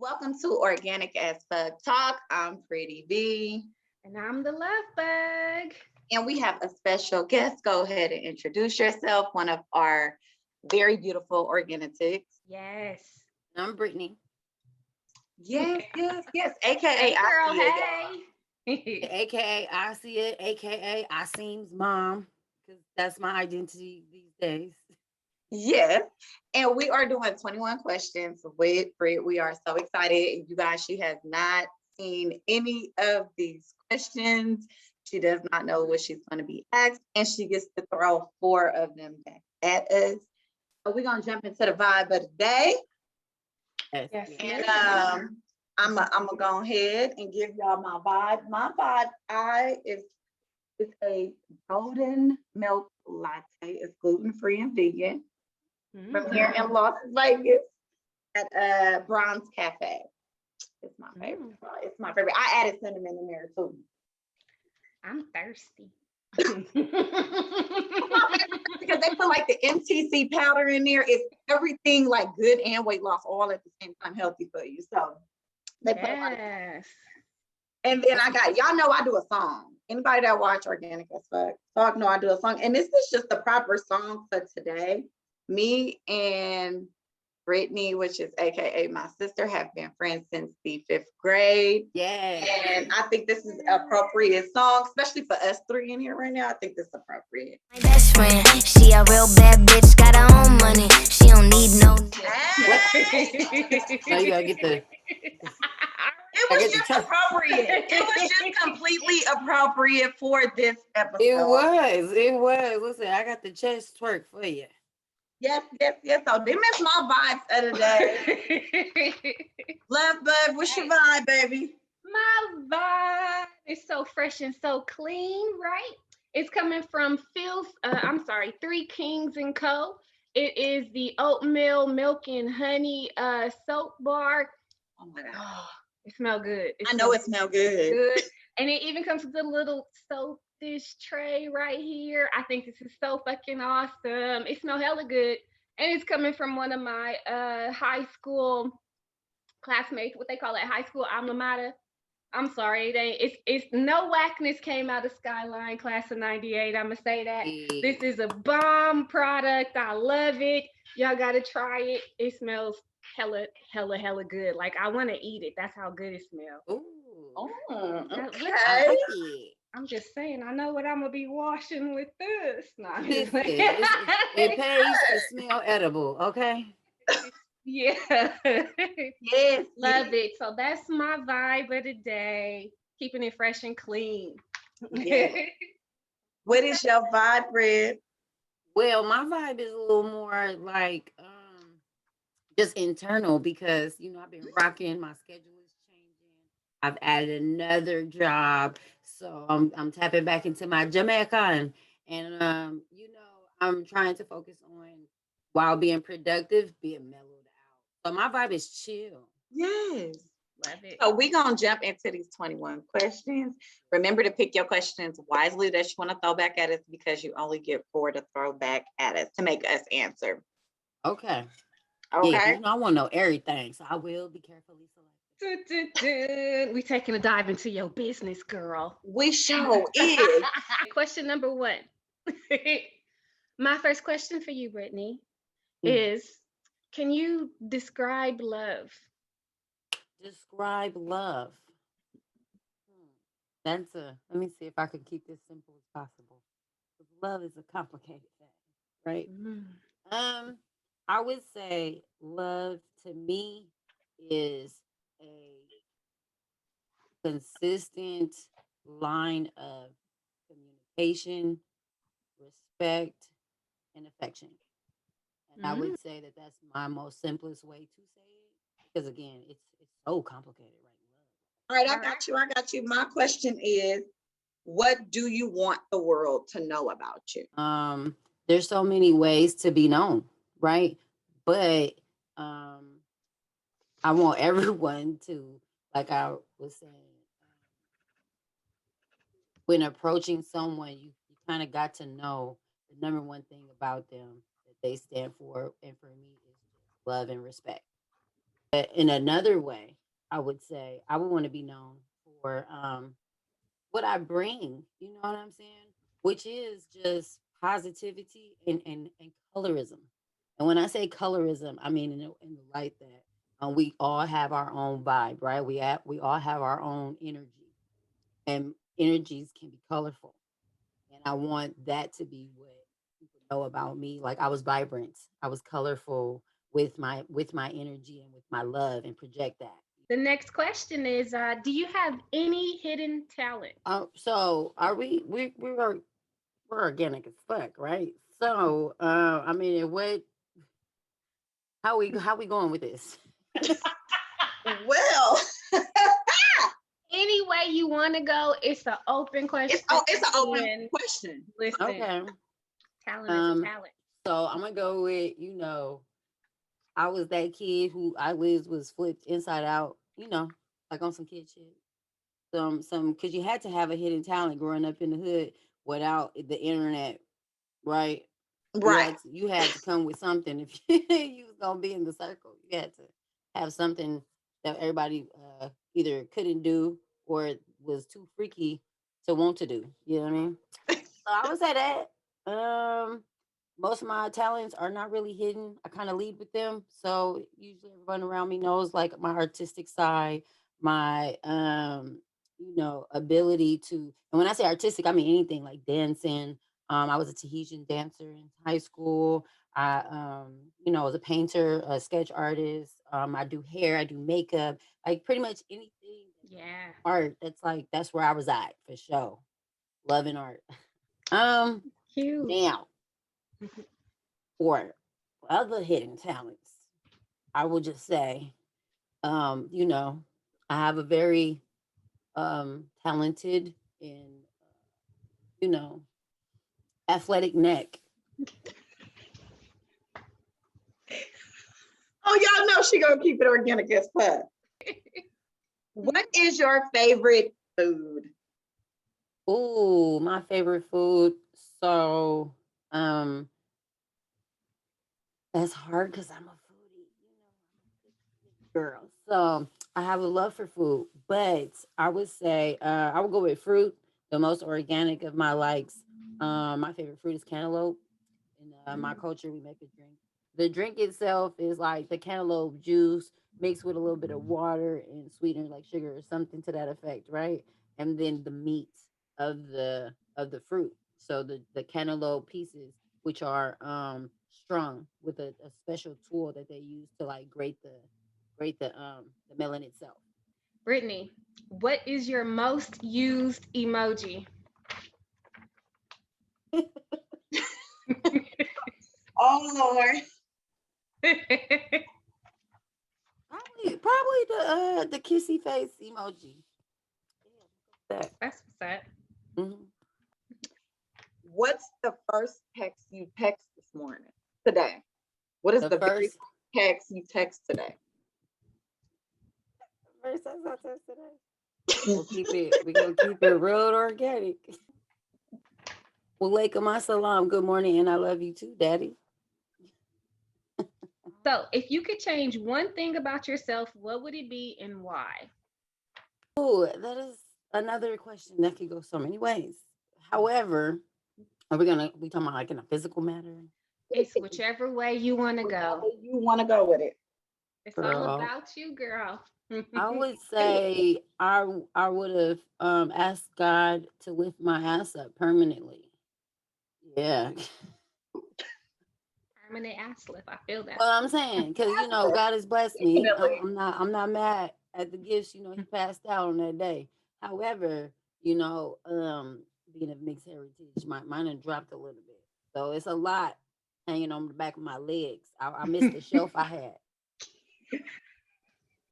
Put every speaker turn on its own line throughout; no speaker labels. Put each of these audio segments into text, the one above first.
Welcome to Organic as Fuck Talk. I'm Pretty B.
And I'm the love bug.
And we have a special guest. Go ahead and introduce yourself, one of our very beautiful organics.
Yes.
I'm Brittany.
Yes. AKA
Girl,
I see it,
hey.
AKA I see it, AKA I seems mom. Because that's my identity these days.
Yes. And we are doing 21 questions with Britt. We are so excited. You guys, she has not seen any of these questions. She does not know what she's going to be asked, and she gets to throw 4 of them back at us. So we're going to jump into the vibe of the day.
Yes.
And I'm going to go ahead and give y'all my vibe. My vibe is a golden milk latte. It's gluten-free and vegan. From here in Las Vegas at Bronze Cafe. It's my favorite. It's my favorite. I added cinnamon in there too.
I'm thirsty.
Because they put like the MTC powder in there. It's everything like good and weight loss all at the same time, healthy for you. So they put a lot of. And then I got, y'all know I do a song. Anybody that watch Organic as Fuck Talk know I do a song. And this is just the proper song for today. Me and Brittany, which is AKA my sister, have been friends since the 5th grade.
Yeah.
And I think this is an appropriate song, especially for us 3 in here right now. I think this is appropriate.
My best friend, she a real bad bitch, got her own money. She don't need no.
Now you gotta get the.
It was just appropriate. It was just completely appropriate for this episode.
It was. Listen, I got the chest twerk for you.
Yes. So them is my vibes of the day. Love Bug, what's your vibe, baby?
My vibe is so fresh and so clean, right? It's coming from Three Kings and Co. It is the Oatmeal Milk and Honey soap bar.
Oh my God.
Oh, it smells good.
I know it smells good.
And it even comes with a little soap dish tray right here. I think this is so fucking awesome. It smells hella good. And it's coming from one of my high school classmates, what they call it, high school alma mater. I'm sorry, it ain't. It's no whackness came out of Skyline class of '98. I'ma say that. This is a bomb product. I love it. Y'all gotta try it. It smells hella good. Like I want to eat it. That's how good it smells.
Ooh.
Okay.
I like it.
I'm just saying. I know what I'm gonna be washing with this.
Listen, it pays to smell edible. Okay.
Yeah.
Yes.
Love it. So that's my vibe of the day. Keeping it fresh and clean.
Yeah. What is your vibe, Red?
Well, my vibe is a little more like just internal because I've been rocking. My schedule is changing. I've added another job, so I'm tapping back into my Jamaican, and I'm trying to focus on while being productive, being mellowed out. So my vibe is chill.
Yes.
Love it.
So we're going to jump into these 21 questions. Remember to pick your questions wisely that you want to throw back at us because you only get 4 to throw back at us to make us answer.
Okay.
Okay.
Yeah, I want to know everything, so I will be carefully selected.
We taking a dive into your business, girl.
We show is.
Question number 1. My first question for you, Brittany, is can you describe love?
Describe love. Let me see if I can keep this simple as possible. Love is a complicated thing, right? I would say love to me is a consistent line of communication, respect, and affection. And I would say that that's my most simplest way to say it because again, it's so complicated, right?
All right, I got you. My question is, what do you want the world to know about you?
There's so many ways to be known, right? But I want everyone to, like I was saying, when approaching someone, you kind of got to know the number one thing about them that they stand for, and for me is just love and respect. In another way, I would say I would want to be known for what I bring, you know what I'm saying? Which is just positivity and colorism. And when I say colorism, I mean in the light that we all have our own vibe, right? We all have our own energy, and energies can be colorful. And I want that to be what people know about me. Like I was vibrant, I was colorful with my energy and with my love, and project that.
The next question is, do you have any hidden talent?
So are we're organic as fuck, right? So I mean, what how we going with this?
Well,
Any way you want to go, it's an open question.
it's an open question.
Listen,
Okay.
talent is a talent.
So I'm gonna go with, I was that kid who eyelids was flipped inside out, like on some kid shit. Some because you had to have a hidden talent growing up in the hood without the internet, right?
Right.
You had to come with something if you was gonna be in the circle. You had to have something that everybody either couldn't do or was too freaky to want to do. You know what I mean? So I would say that. Most of my talents are not really hidden. I kind of lead with them. So usually everyone around me knows like my artistic side, my ability to, and when I say artistic, I mean anything like dancing. I was a Tahitian dancer in high school. I was a painter, a sketch artist. I do hair, I do makeup, like pretty much anything.
Yeah.
Art. That's where I reside for sure. Loving art.
Cute.
Now, for other hidden talents, I will just say, I have a very talented and athletic neck.
Oh, y'all know she gonna keep it organic as fuck. What is your favorite food?
Ooh, my favorite food. So, that's hard because I'm a foodie, girl. So I have a love for food, but I would say I would go with fruit, the most organic of my likes. My favorite fruit is cantaloupe. In my culture, we make a drink. The drink itself is like the cantaloupe juice mixed with a little bit of water and sweetener like sugar or something to that effect, right? And then the meat of the fruit. So the cantaloupe pieces, which are strung with a special tool that they use to like grate the melon itself.
Brittany, what is your most used emoji?
Oh Lord.
Probably the kissy face emoji. Yeah,
That's what's up.
mm-hmm.
What's the first text you text this morning? Today. What is the very
First
text you text today?
first text I text today. We're gonna keep it real organic. Walaikum assalam. Good morning, and I love you too, Daddy.
So, if you could change one thing about yourself, what would it be and why?
Oh, that is another question that could go so many ways. However, we talking about like in a physical matter?
It's whichever way you want to go.
You want to go with it.
It's all about you, girl.
I would say I would have asked God to lift my ass up permanently. Yeah.
Permanent ass lift. I feel that.
Well, I'm saying because God has blessed me. I'm not mad at the gifts. He passed out on that day. However, being of mixed heritage, mine had dropped a little bit, so it's a lot hanging on the back of my legs. I missed the shelf I had.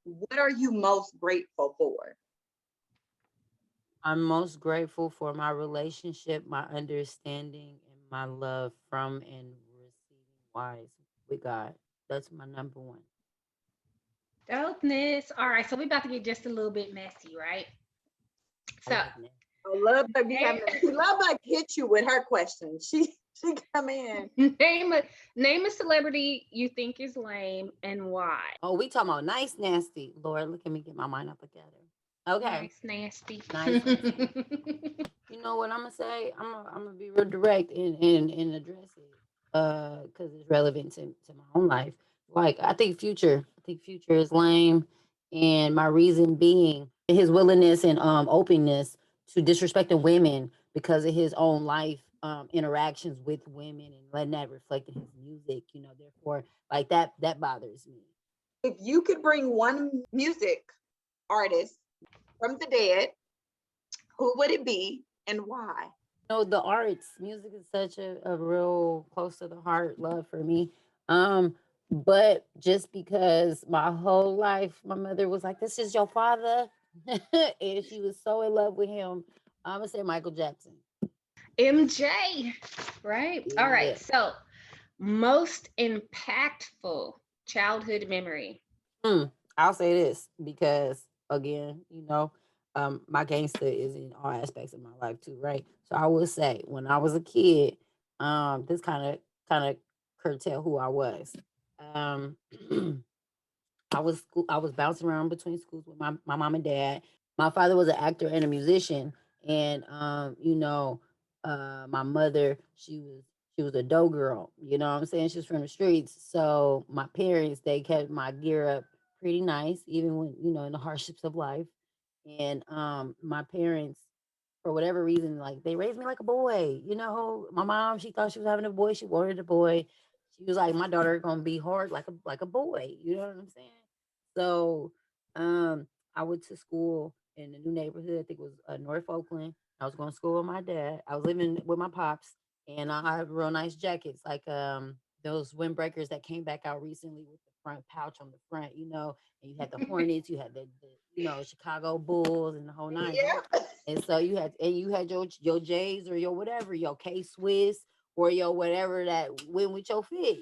What are you most grateful for?
I'm most grateful for my relationship, my understanding, and my love from and receiving wise with God. That's my number one.
Dopeness. All right, so we're about to get just a little bit messy, right? So,
I love that. She love like hit you with her questions. She She come in.
Name a celebrity you think is lame and why.
Oh, we talking about nice nasty. Lord, look at me get my mind up together. Okay.
Nice nasty.
Nice nasty. You know what I'm gonna say? I'm gonna be real direct and address it. Because it's relevant to my own life. Like I think Future is lame, and my reason being his willingness and openness to disrespecting women because of his own life interactions with women and letting that reflect in his music. You know, therefore, like that bothers me.
If you could bring one music artist from the dead, who would it be and why?
Know, the arts, music is such a real close to the heart love for me. But just because my whole life my mother was like, "This is your father," and she was so in love with him, I'm gonna say Michael Jackson.
MJ, right? All right.
Yeah.
So, most impactful childhood memory.
I'll say this because again, my gangster is in all aspects of my life too, right? So I would say when I was a kid, this kind of curtail who I was. Um, I was bouncing around between schools with my mom and dad. My father was an actor and a musician, and my mother she was a dough girl. You know what I'm saying? She was from the streets. So my parents they kept my gear up pretty nice, even when in the hardships of life. And my parents, for whatever reason, like they raised me like a boy. You know, my mom she thought she was having a boy. She wanted a boy. She was like, my daughter gonna be hard like a boy. You know what I'm saying? So, I went to school in a new neighborhood. I think it was North Oakland. I was going to school with my dad. I was living with my pops, and I had real nice jackets, like those windbreakers that came back out recently with the front pouch on the front. And you had the Hornets, you had the Chicago Bulls, and the whole nine, right?
Yeah.
And so you had your J's or your whatever, your K Swiss or your whatever that went with your fit.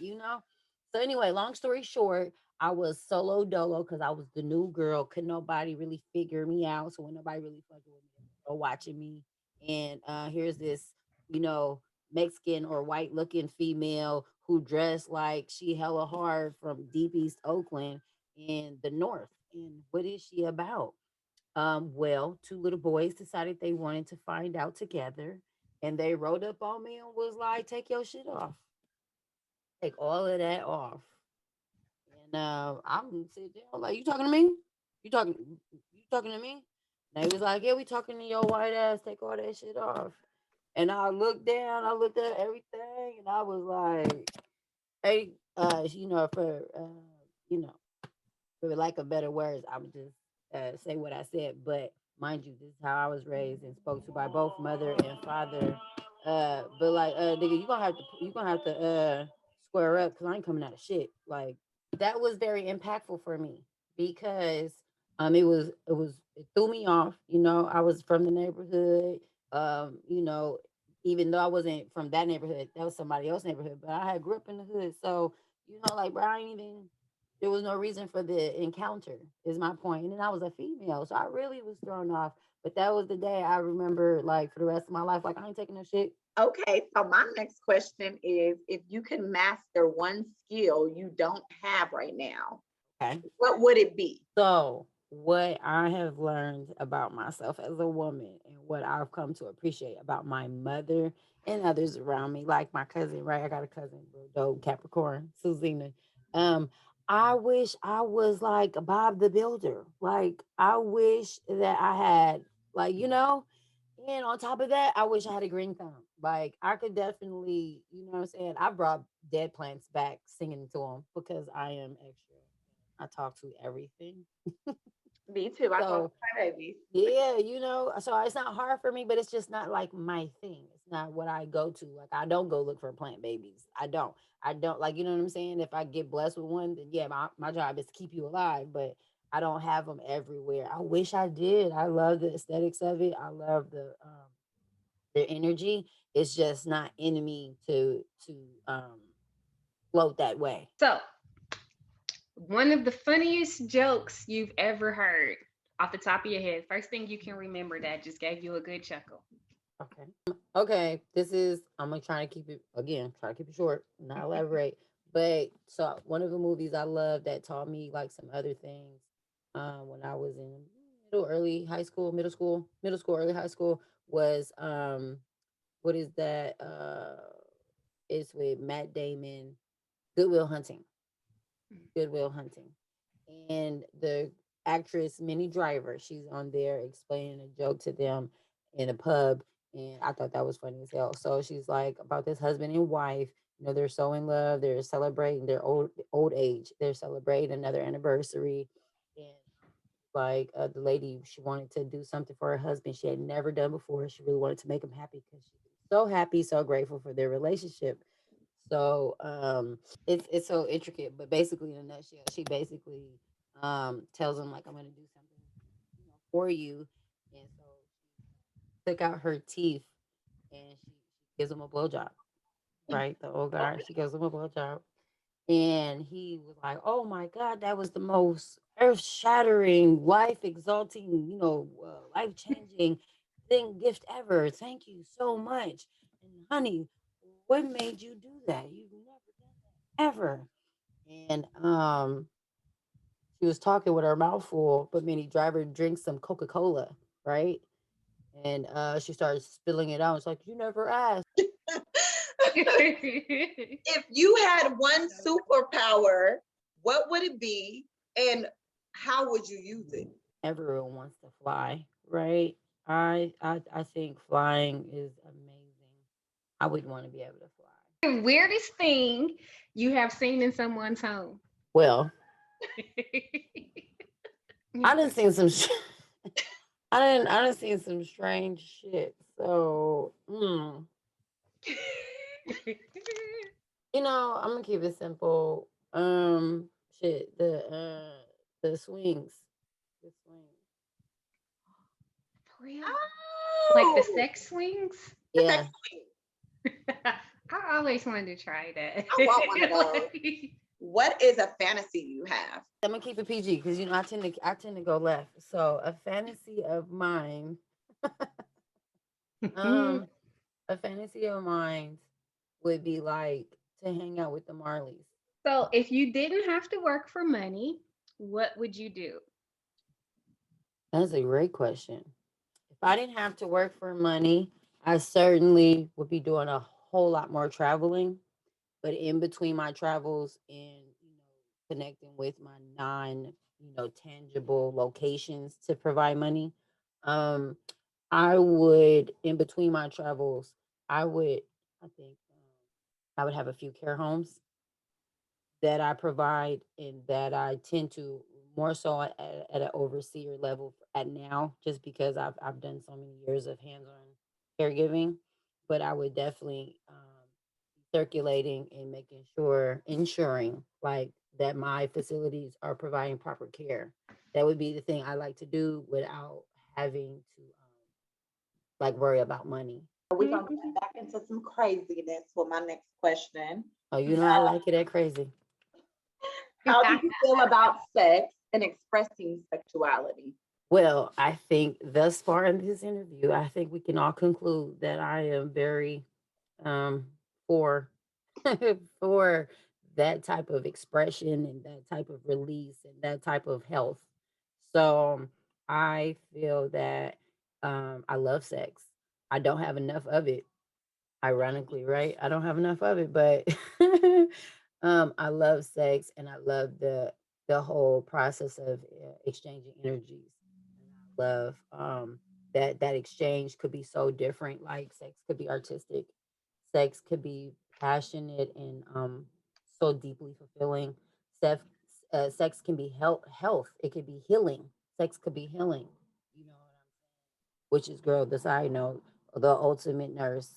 So anyway, long story short, I was solo dolo because I was the new girl. Couldn't nobody really figure me out. So when nobody really fucking with me, they were watching me. And here's this, you know, Mexican or white looking female who dressed like she hella hard from deep East Oakland in the North. And what is she about? Well, two little boys decided they wanted to find out together. And they rode up on me and was like, take your shit off. Take all of that off. And I'm sitting there I'm like, you talking to me? You talking to me? And they was like, yeah, we talking to your white ass. Take all that shit off. And I looked down, I looked at everything, and I was like, hey, you know, for lack of better words, I would just say what I said. But mind you, this is how I was raised and spoke to by both mother and father. But like, nigga, you gonna have to square up because I ain't coming out of shit. Like that was very impactful for me because it threw me off. I was from the neighborhood. Um, you know, even though I wasn't from that neighborhood, that was somebody else's neighborhood. But I had grew up in the hood, so like, bro, I ain't even there was no reason for the encounter, is my point. And then I was a female, so I really was thrown off. But that was the day I remember, like, for the rest of my life, like, I ain't taking no shit.
Okay, so my next question is if you can master one skill you don't have right now,
Okay.
what would it be?
So, what I have learned about myself as a woman and what I've come to appreciate about my mother and others around me, like my cousin, right? I got a cousin, real dope, Capricorn, Susina. Um, I wish I was like Bob the Builder. Like, I wish that I had, like, and on top of that, I wish I had a green thumb. Like, I could definitely, you know what I'm saying? I brought dead plants back singing to them because I am extra. I talk to everything.
Me too. I love
So
my babies.
yeah, so it's not hard for me, but it's just not like my thing. It's not what I go to. Like I don't go look for plant babies. I don't. I don't like, you know what I'm saying? If I get blessed with one, then yeah, my job is to keep you alive, but I don't have them everywhere. I wish I did. I love the aesthetics of it. I love the energy. It's just not in me to um float that way.
So, one of the funniest jokes you've ever heard off the top of your head. First thing you can remember that just gave you a good chuckle.
Okay. Okay. This is I'm gonna try to keep it again, try to keep it short, not elaborate. But so one of the movies I love that taught me like some other things when I was in early high school, middle school, early high school was what is that? It's with Matt Damon, Goodwill Hunting. Goodwill Hunting. And the actress Minnie Driver, she's on there explaining a joke to them in a pub, and I thought that was funny as hell. So she's like about this husband and wife. You know, they're so in love. They're celebrating their old age. They're celebrating another anniversary, and like the lady, she wanted to do something for her husband she had never done before. She really wanted to make him happy because she was so happy, so grateful for their relationship. So it's so intricate, but basically in a nutshell, she basically tells him like I'm gonna do something, for you. And so she took out her teeth and she gives him a blowjob, right? The old guy, she gives him a blowjob. And he was like, "Oh my God, that was the most earth-shattering, life-exalting, life-changing gift ever. Thank you so much. And honey, what made you do that? You've never done that ever." And she was talking with her mouth full, but Minnie Driver drinks some Coca-Cola, right? And she started spilling it out. It's like, "You never asked."
If you had one superpower, what would it be and how would you use it?
Everyone wants to fly, right? I think flying is amazing. I would want to be able to fly.
Weirdest thing you have seen in someone's home.
Well, I done seen some. I done seen some strange shit. So, I'm gonna keep it simple. Shit, the swings, the swings.
Really? Like the
Oh,
sex swings?
the
Yeah,
sex swing.
I always wanted to try that.
I want one of those. What is a fantasy you have?
I'm gonna keep it PG because I tend to go left. So a fantasy of mine, um, a fantasy of mine would be like to hang out with the Marleys.
So, if you didn't have to work for money, what would you do?
That's a great question. If I didn't have to work for money, I certainly would be doing a whole lot more traveling. But in between my travels and connecting with my non tangible locations to provide money, um, I would in between my travels, I think I would have a few care homes that I provide and that I tend to more so at an overseer level at now, just because I've done so many years of hands-on caregiving. But I would definitely circulating and making sure, ensuring like that my facilities are providing proper care. That would be the thing I like to do without having to like worry about money.
We're gonna get back into some craziness for my next question.
Oh, I like it at crazy.
How do you feel about sex and expressing sexuality?
Well, I think thus far in this interview, I think we can all conclude that I am very um for for that type of expression and that type of release and that type of health. So I feel that I love sex. I don't have enough of it, ironically, right? I don't have enough of it, but I love sex and I love the whole process of exchanging energies. And I love that exchange could be so different. Like sex could be artistic, sex could be passionate and so deeply fulfilling. Sex sex can be health. It could be healing. Sex could be healing. You know what I'm saying? Which is, girl, the side note, the ultimate nurse,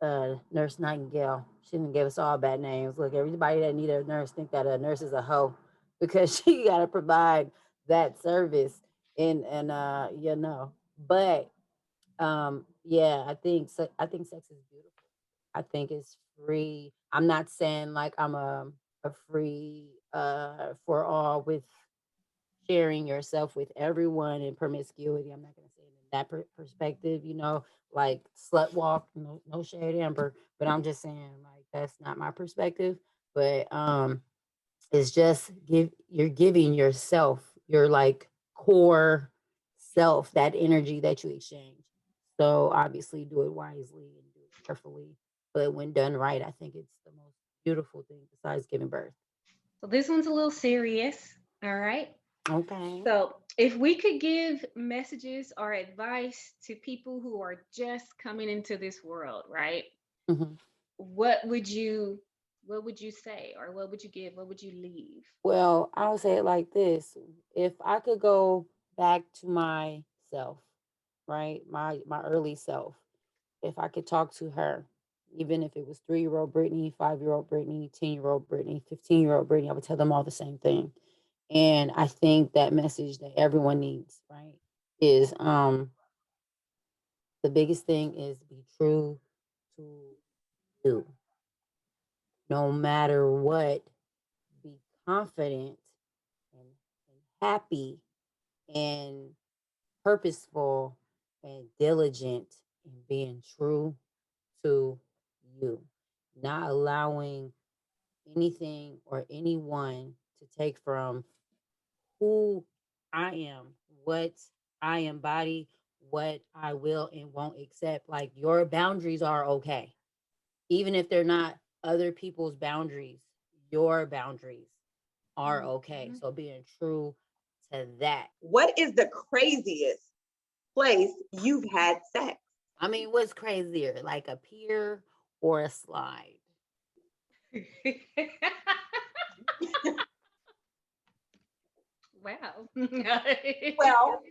Nurse Nightingale. She didn't give us all bad names. Look, everybody that need a nurse think that a nurse is a hoe because she got to provide that service and. But yeah, I think sex is beautiful. I think it's free. I'm not saying like I'm a free for all with sharing yourself with everyone and promiscuity. I'm not going to say that perspective, like slut walk, no shade, Amber, but I'm just saying like that's not my perspective. But it's just you're giving yourself your like core self that energy that you exchange. So obviously do it wisely and do it carefully. But when done right, I think it's the most beautiful thing besides giving birth.
So this one's a little serious. All right.
Okay.
So if we could give messages or advice to people who are just coming into this world, right?
Mhm.
What would you say, or what would you give? What would you leave?
Well, I'll say it like this. If I could go back to myself, right? My early self, if I could talk to her, even if it was 3-year-old Brittany, 5-year-old Brittany, 10-year-old Brittany, 15-year-old Brittany, I would tell them all the same thing. And I think that message that everyone needs, right, is the biggest thing is be true to you. No matter what, be confident and happy and purposeful and diligent in being true to you, not allowing anything or anyone to take from who I am, what I embody, what I will and won't accept. Like your boundaries are okay, even if they're not other people's boundaries, your boundaries are okay.
Mhm.
So being true to that.
What is the craziest place you've had sex?
I mean, what's crazier, like a pier or a slide?
Wow.
Well,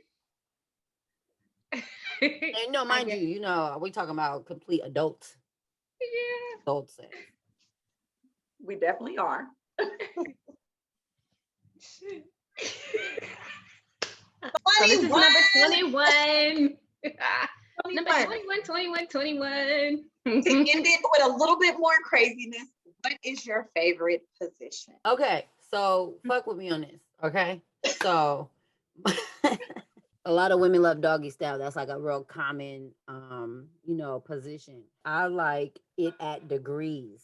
And no,
I
mind
guess,
you, we talking about complete
yeah.
adult sex.
we definitely are.
So this is
21,
number 21. Number
21.
21, 21, 21.
To end it with a little bit more craziness, what is your favorite position?
Okay, so fuck with me on this. Okay, so a lot of women love doggy style. That's like a real common, position. I like it at degrees.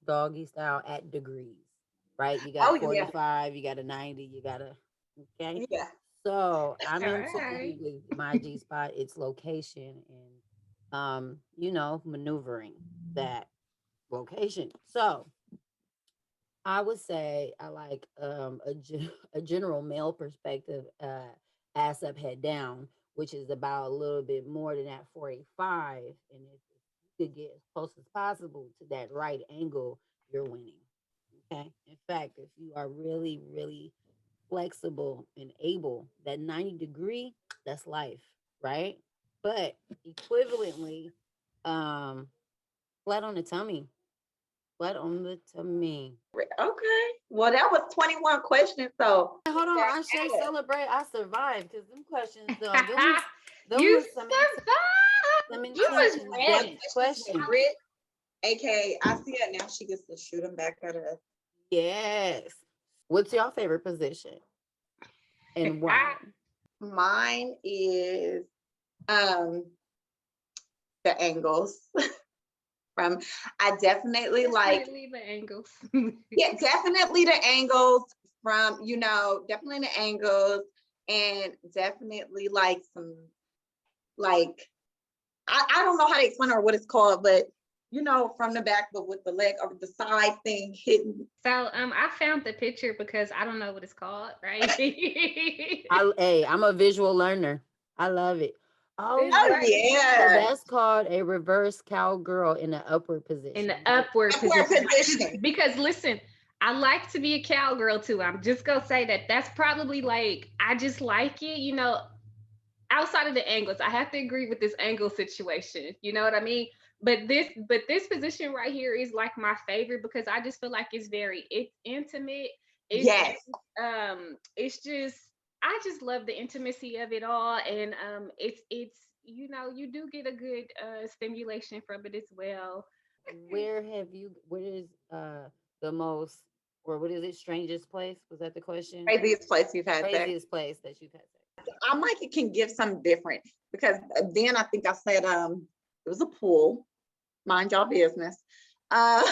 Doggy style at degrees. Right? You got
Oh
a
yeah,
45, you got a 90, you got a okay.
yeah.
So I'm
All
into
right.
with my G spot, its location and maneuvering that location. So I would say I like a general male perspective, ass up, head down, which is about a little bit more than that 45. And if you could get as close as possible to that right angle, you're winning. Okay. In fact, if you are really, really flexible and able, that 90-degree, that's life, right? But equivalently, um, flat on the tummy, flat on the tummy.
Okay. Well, that was 21 questions. So
Hold on, I say
yeah.
celebrate. I survived because them questions, though, them
You
was some
survived. You
Those
intense
was
are
in depth
ready.
questions from
questions.
Brit, aka I see it now. She gets to shoot them back at us.
Yes. What's your favorite position and why?
Mine is um the angles from I definitely like
Definitely the angles.
yeah, definitely the angles from, definitely the angles and definitely like some like I don't know how to explain or what it's called, but from the back, but with the leg or the side thing hidden.
So I found the picture because I don't know what it's called, right?
I'm a visual learner. I love it. Oh
It's
Oh
yeah.
right
So
here
yeah.
that's called a reverse cowgirl in an upward
in
position,
the
right?
upward
Upward
position.
position.
Because listen, I like to be a cowgirl too. I'm just gonna say that that's probably like I just like it, outside of the angles. I have to agree with this angle situation. You know what I mean? But this position right here is like my favorite because I just feel like it's intimate. It's
Yes.
it's just I just love the intimacy of it all, and it's you do get a good stimulation from it as well.
What is the most, or what is it, strangest place? Was that the question?
Craziest place you've had sex.
Craziest place that you've had sex.
I might can give some different because then I think I said it was a pool, mind y'all business. But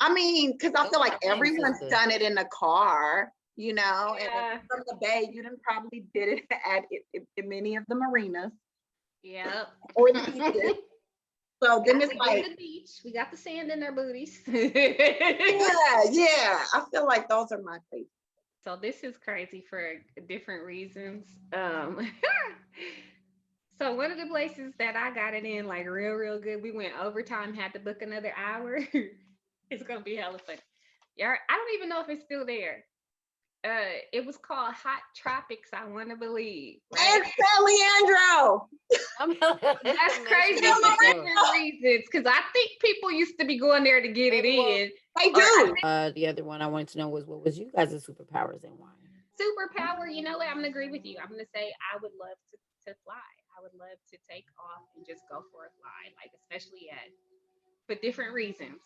I mean, because I feel like everyone's done it in the car, you know, and from the bay, you done probably did it at many of the marinas.
Yeah.
Or the beaches. So then it's like
the beach. We got the sand in our booties.
yeah. I feel like those are my favorites.
So this is crazy for different reasons. So one of the places that I got it in like real good, we went overtime, had to book another hour. It's gonna be hella fun. Yeah, I don't even know if it's still there. It was called Hot Tropics, I want to believe.
Right? And Leandro.
That's crazy for different reasons, because I think people used to be going there to get it in.
They do.
The other one I wanted to know was, what was you guys' superpowers and why?
Superpower, you know what? I'm gonna agree with you. I'm gonna say I would love to fly. I would love to take off and just go for a fly, like especially for different reasons.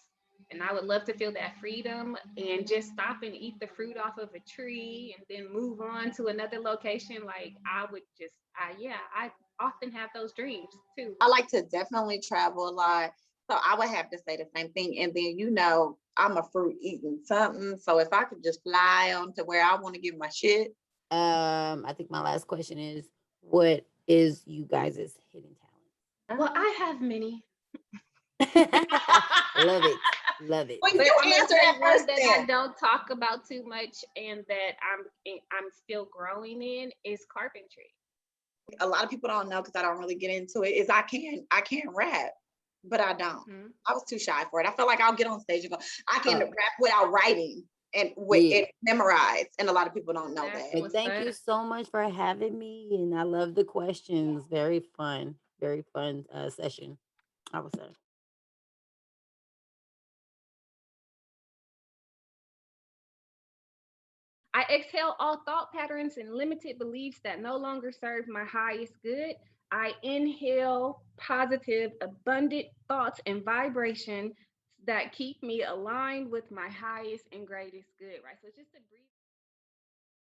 And I would love to feel that freedom and just stop and eat the fruit off of a tree and then move on to another location. Like I would just, I often have those dreams too.
I like to definitely travel a lot. So I would have to say the same thing. And then, you know, I'm a fruit eating something. So if I could just fly on to where I want to give my shit.
I think my last question is, what is you guys' hidden talent?
Well, I have many.
Love it.
Well, you answer that first
that I don't talk about too much and that I'm still growing in is carpentry.
A lot of people don't know because I don't really get into it. Is I can rap, but I don't. Mm-hmm. I was too shy for it. I feel like I'll get on stage and go, I can rap without writing and it memorized, and a lot of people don't know that.
But thank you so much for having me, and I love the questions. Very fun session, I would say.
I exhale all thought patterns and limited beliefs that no longer serve my highest good. I inhale positive, abundant thoughts and vibration that keep me aligned with my highest and greatest good, right? So it's just a brief